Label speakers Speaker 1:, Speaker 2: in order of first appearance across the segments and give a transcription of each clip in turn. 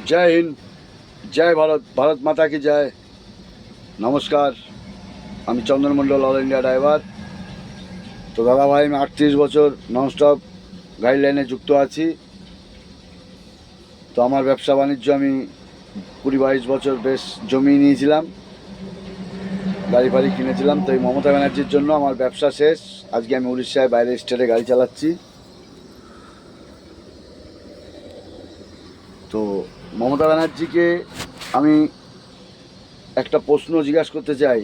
Speaker 1: जय हिंद, जय भारत, भारत माता की जय। नमस्कार, আমি চন্দন মণ্ডল, অল ইন্ডিয়া ড্রাইভার। তো দাদা ভাই, আমি 38 বছর ননস্টপ গাইডলাইনে যুক্ত আছি। তো আমার ব্যবসা বাণিজ্য আমি 20-22 বছর বেশ জমি নিয়েছিলাম, গাড়ি ফাড়ি কিনেছিলাম। তো এই মমতা ব্যানার্জির জন্য আমার ব্যবসা শেষ। আজকে আমি উড়িষ্যায় বাইরে স্টেটে গাড়ি চালাচ্ছি। তো মমতা ব্যানার্জিকে আমি একটা প্রশ্ন জিজ্ঞাসা করতে চাই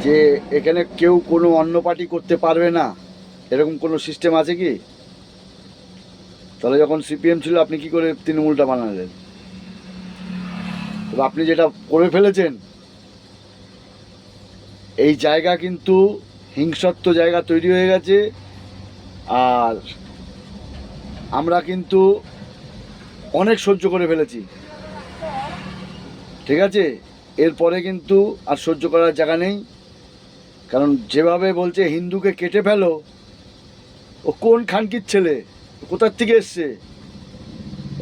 Speaker 1: যে এখানে কেউ কোনো অন্য পার্টি করতে পারবে না, এরকম কোনো সিস্টেম আছে কি? তাহলে যখন সিপিএম ছিল আপনি কি করে তৃণমূলটা বানালেন? তবে আপনি যেটা করে ফেলেছেন, এই জায়গা কিন্তু হিংসাত্ম জায়গা তৈরি হয়ে গেছে। আর আমরা কিন্তু অনেক সহ্য করে ফেলেছি, ঠিক আছে? এরপরে কিন্তু আর সহ্য করার জায়গা নেই। কারণ যেভাবে বলছে হিন্দুকে কেটে ফেলো, ও কোন খানকির ছেলে, কোথার থেকে এসছে?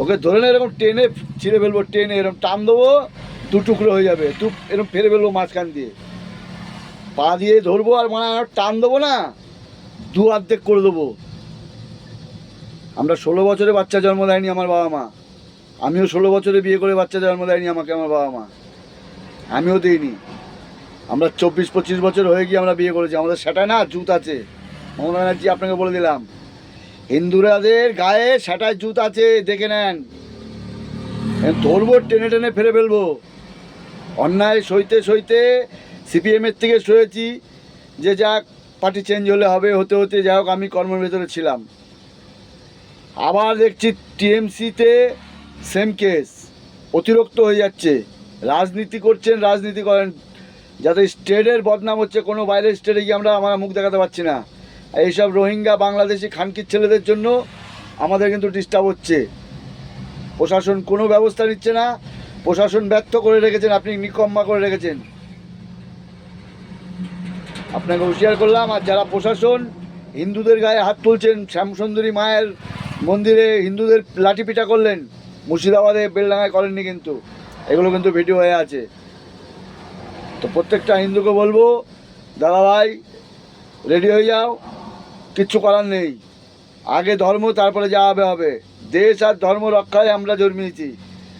Speaker 1: ওকে ধরে না এরকম টেনে ছিঁড়ে ফেলবো, টেনে এরকম টান দেবো, দু টুকরো হয়ে যাবে। এরকম ফেলে ফেলবো মাঝখান দিয়ে, পা দিয়ে ধরবো আর মানে টান দেবো না, দু অর্ধেক করে দেবো। আমরা 16 বছরে বাচ্চা জন্ম দেয়নি আমার বাবা মা। আমিও 16 বছরে বিয়ে করে বাচ্চা জন্ম দেয়নি আমাকে আমার বাবা মা, আমিও দিইনি। আমরা 24-25 বছর হয়ে গিয়ে আমরা বিয়ে করেছি। আমাদের সেটায় না জুত আছে। মমতা ব্যানার্জি, আপনাকে বলে দিলাম, হিন্দুরাদের গায়ে সেটায় জুত আছে, দেখে নেন। ধরবো, টেনে টেনে ফেলে ফেলবো। অন্যায় সইতে সইতে সিপিএমের থেকে সয়েছি, যে যাক পার্টি চেঞ্জ হলে হবে, হতে হতে যাই হোক আমি কর্মের ভেতরে ছিলাম। আবার দেখছি টিএমসিতে সেম কেস, অতিরিক্ত হয়ে যাচ্ছে। রাজনীতি করছেন, রাজনীতি করেন, যাতে স্টেটের বদনাম হচ্ছে। কোনো বাইরের স্টেটে গিয়ে আমরা মুখ দেখাতে পারছি না। এইসব রোহিঙ্গা বাংলাদেশি খানকির ছেলেদের জন্য আমাদের কিন্তু ডিস্টার্ব হচ্ছে। প্রশাসন কোনো ব্যবস্থা নিচ্ছে না, প্রশাসন ব্যর্থ করে রেখেছেন, আপনি নিকম্মা করে রেখেছেন। আপনাকে হুঁশিয়ার করলাম। আর যারা প্রশাসন হিন্দুদের গায়ে হাত তুলছেন, শ্যামসুন্দরী মায়ের মন্দিরে হিন্দুদের লাঠিপিটা করলেন, মুর্শিদাবাদে বেলডাঙায় করেননি কিন্তু, এগুলো কিন্তু ভিডিও হয়ে আছে। তো প্রত্যেকটা হিন্দুকে বলবো, দাদা ভাই রেডি হয়ে যাও, কিচ্ছু করার নেই। আগে ধর্ম, তারপরে যা হবে হবে। দেশ আর ধর্ম রক্ষায় আমরা জন্মিয়েছি।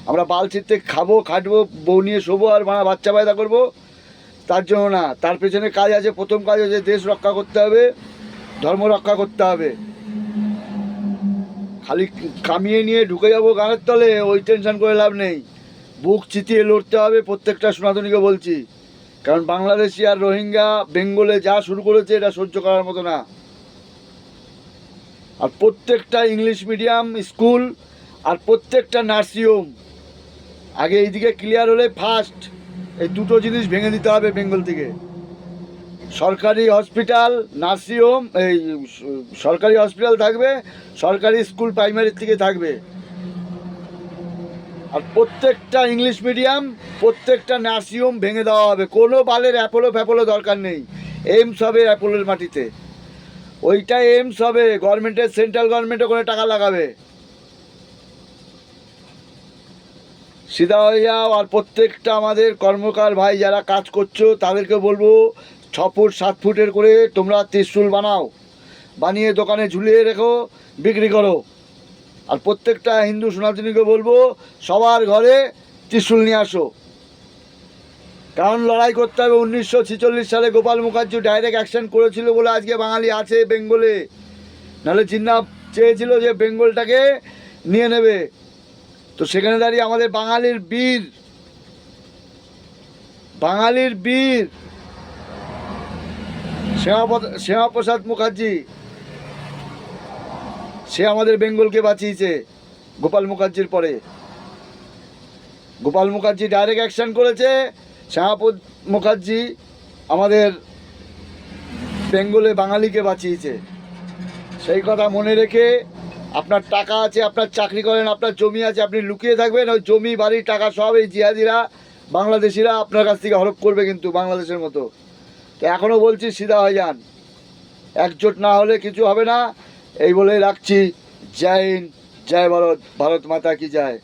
Speaker 1: আমরা বাল ছিঁড়তে খাবো, খাটবো, বউ নিয়ে শোবো আর বাচ্চা পয়দা করবো, তার জন্য না। তার পেছনে কাজ আছে। প্রথম কাজ হচ্ছে দেশ রক্ষা করতে হবে, ধর্ম রক্ষা করতে হবে। খালি কামিয়ে নিয়ে ঢুকে যাবো গানের তলে, ওই টেনশন করে লাভ নেই। বুক চিতিয়ে লড়তে হবে, প্রত্যেকটা সনাতনীকে বলছি। কারণ বাংলাদেশি আর রোহিঙ্গা বেঙ্গলে যা শুরু করেছে, এটা সহ্য করার মতো না। আর প্রত্যেকটা ইংলিশ মিডিয়াম স্কুল আর প্রত্যেকটা নার্সিংহোম আগে এইদিকে ক্লিয়ার হলে ফার্স্ট এই দুটো জিনিস ভেঙে দিতে হবে বেঙ্গল থেকে। সরকারি হসপিটাল, নার্সিংহোম, এই সরকারি হসপিটাল থাকবে, সরকারি স্কুল প্রাইমারির থেকে থাকবে। আর প্রত্যেকটা ইংলিশ মিডিয়াম, প্রত্যেকটা নার্সিংহোম ভেঙে দেওয়া হবে। কোনো বালের অ্যাপোলো ফ্যাপোলো দরকার নেই। এইমস হবে অ্যাপোলোর মাটিতে, ওইটা এইমস হবে। গভর্নমেন্টের, সেন্ট্রাল গভর্নমেন্ট ওখানে টাকা লাগাবে। সিধা হয়ে যাও। আর প্রত্যেকটা আমাদের কর্মকার ভাই যারা কাজ করছো, তাদেরকে বলবো 6 ফুট 7 ফুটের করে তোমরা ত্রিশূল বানাও, বানিয়ে দোকানে ঝুলিয়ে রেখো, বিক্রি করো। আর প্রত্যেকটা হিন্দু সনাতনীকে বলবো সবার ঘরে ত্রিশূল নিয়ে আসো। কারণ লড়াই করতে হবে। 1946 সালে গোপাল মুখার্জি ডাইরেক্ট অ্যাকশন করেছিল বলে আজকে বাঙালি আছে বেঙ্গলে। নাহলে জিন্না চেয়েছিল যে বেঙ্গলটাকে নিয়ে নেবে। তো সেখানে দাঁড়িয়ে আমাদের বাঙালির বীর শ্যামাপ্রসাদ মুখার্জি, সে আমাদের বেঙ্গলকে বাঁচিয়েছে গোপাল মুখার্জির পরে। গোপাল মুখার্জি ডাইরেক্ট অ্যাকশন করেছে, শ্যামাপ্রসাদ মুখার্জি আমাদের বেঙ্গলে বাঙালিকে বাঁচিয়েছে। সেই কথা মনে রেখে, আপনার টাকা আছে, আপনার চাকরি করেন, আপনার জমি আছে, আপনি লুকিয়ে থাকবেন। ওই জমি, বাড়ি, টাকা সব এই জিহাদিরা, বাংলাদেশিরা আপনার কাছ থেকে হরপ করবে কিন্তু বাংলাদেশের মতো। তো এখনও বলছি, সিধা হয়ে যান। একজোট না হলে কিছু হবে না। এই বলে রাখছি। জয় হিন্দ, জয় ভারত, ভারত মাতা কি জয়।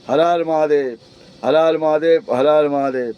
Speaker 1: হর হর মহাদেব, হর হর মহাদেব, হর হর মহাদেব।